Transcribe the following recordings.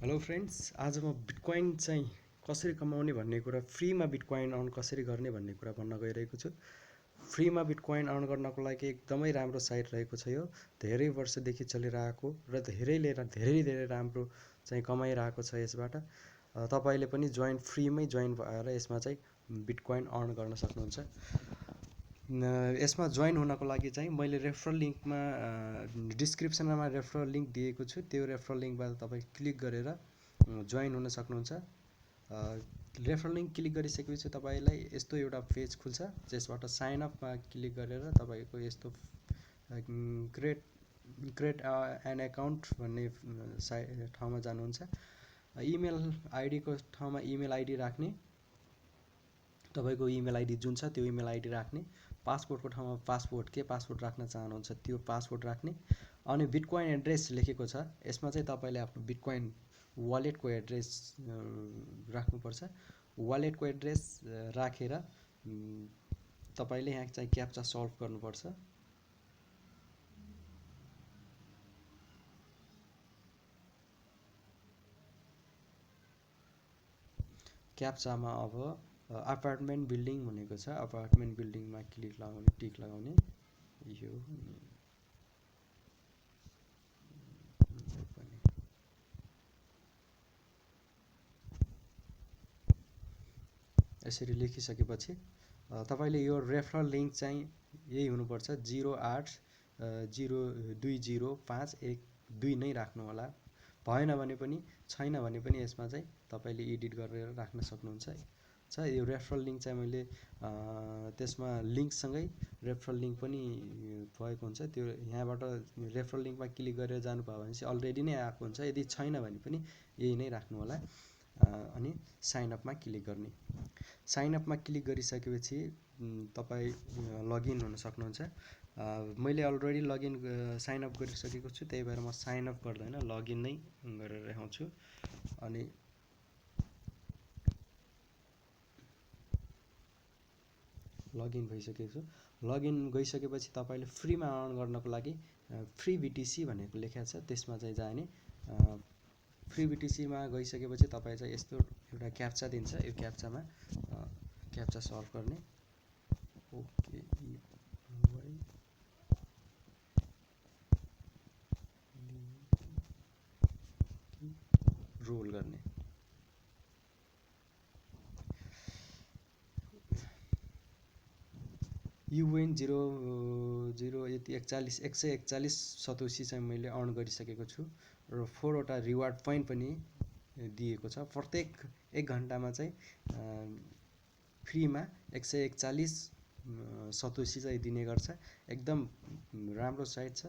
Hello friends, आज म bitcoin चाहिँ कसरी कमाउने भन्ने कुरा, फ्रीमा बिटकोइन अर्न कसरी गर्ने भन्ने कुरा भन्न गइरहेको छु। फ्रीमा बिटकोइन अर्न गर्नको लागि एकदमै राम्रो साइट रहेको छ। यो धेरै वर्षदेखि चलिरहेको र धेरै राम्रो चाहिँ कमाइरहेको छ यसबाट। तपाईँले पनि फ्रीमै जोइन भएर यसमा चाहिँ बिटकोइन अर्न गर्न सक्नुहुन्छ। यसमा जोइन हुनको लागि चाहिँ मैले रेफरल लिङ्कमा डिस्क्रिप्सनमा रेफरल लिङ्क दिएको छु। त्यो रेफरल लिङ्कबाट तपाईँ क्लिक गरेर जोइन हुन सक्नुहुन्छ। रेफरल लिङ्क क्लिक गरिसकेपछि तपाईँलाई यस्तो एउटा पेज खुल्छ, जसबाट साइन अपमा क्लिक गरेर तपाईँको यस्तो क्रिएट एन एकाउन्ट भन्ने ठाउँमा जानुहुन्छ। इमेल आइडीको ठाउँमा इमेल आइडी राख्ने, तपाईँको इमेल आइडी जुन छ त्यो इमेल आइडी राख्ने। पासपोर्टको ठाउँमा पासपोर्ट राख्न चाहनुहुन्छ त्यो पासपोर्ट राख्ने। अनि बिटकोइन एड्रेस लेखेको छ, यसमा चाहिँ तपाईँले आफ्नो बिटकोइन वालेटको एड्रेस राख्नुपर्छ। वालेटको एड्रेस राखेर तपाईँले यहाँ चाहिँ क्याप्चा सल्भ गर्नुपर्छ। क्याप्चामा अब अपार्टमेन्ट बिल्डिङ भनेको छ, अपार्टमेन्ट बिल्डिङमा टिक लगाउने यो यसरी लेखिसकेपछि तपाईँले यो रेफरल लिङ्क चाहिँ यही हुनुपर्छ, 08020512 नै राख्नु होला। भएन भने पनि, छैन भने पनि यसमा चाहिँ तपाईँले एडिट गरेर राख्न सक्नुहुन्छ। यो रेफरल लिङ्क चाहिँ मैले त्यसमा लिङ्कसँगै रेफरल लिङ्क पनि भएको हुन्छ। त्यो यहाँबाट रेफरल लिङ्कमा क्लिक गरेर जानुभयो भने चाहिँ अलरेडी नै आएको हुन्छ। यदि छैन भने पनि यही नै राख्नु होला। अनि साइन अपमा क्लिक गर्ने। साइन अपमा क्लिक गरिसकेपछि तपाईँ लगइन हुन सक्नुहुन्छ। मैले अलरेडी साइन अप गरिसकेको छु, त्यही भएर म साइन अप गर्दैन, लगइन नै गरेर देखाउँछु। अनि लगइन भइसकेको छु। लगइन गइसकेपछि तपाईँले फ्रीमा अर्न गर्नको लागि फ्री बिटिसी भनेको लेखेको छ, त्यसमा चाहिँ जाने। फ्री बिटिसीमा गइसकेपछि तपाईँ चाहिँ यस्तो एउटा क्याप्चा दिन्छ, यो क्याप्चामा क्याप्चा सल्भ गर्ने। ओके, रोल गर्ने। UN 00 यति 141 सतोसी चाहिँ मैले अर्न गरिसकेको छु र 4वटा रिवार्ड पोइन्ट पनि दिएको छ। प्रत्येक 1 घन्टामा चाहिँ फ्रीमा 141 सतोसी चाहिँ दिने गर्छ। एकदम राम्रो साइट छ।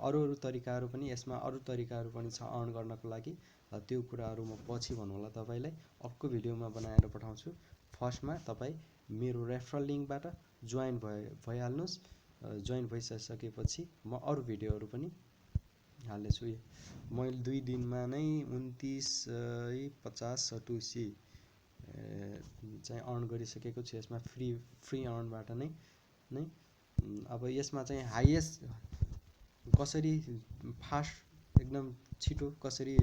अरू तरिकाहरू पनि यसमा छ अर्न गर्नको लागि। त्यो कुराहरू म पछि भन्नु होला तपाईँलाई, अर्को भिडियोमा बनाएर पठाउँछु। फर्स्टमा तपाईँ मेरो रेफरल लिङ्कबाट जोइन भइहाल्नुहोस्। जोइन भइसकेपछि म अरू भिडियोहरू पनि हाल्नेछु। मैले 2 दिनमा नै 2950 सतोसी चाहिँ अर्न गरिसकेको छु यसमा, फ्री अर्नबाट नै। अब यसमा चाहिँ हाइएस्ट कसरी फास्ट एकदम छिटो कसरी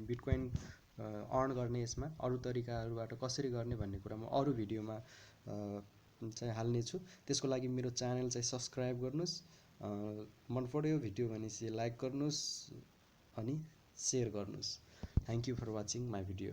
बिटकोइन अर्न गर्ने, यसमा अरू तरिकाहरूबाट कसरी गर्ने भन्ने कुरा म अरू भिडियोमा चाहिँ हाल्नेछु। त्यसको लागि मेरो च्यानल चाहिँ सब्सक्राइब गर्नुहोस्। मन पर्यो भिडियो भनेपछि लाइक गर्नुहोस् अनि सेयर गर्नुहोस्। Thank you for watching my video.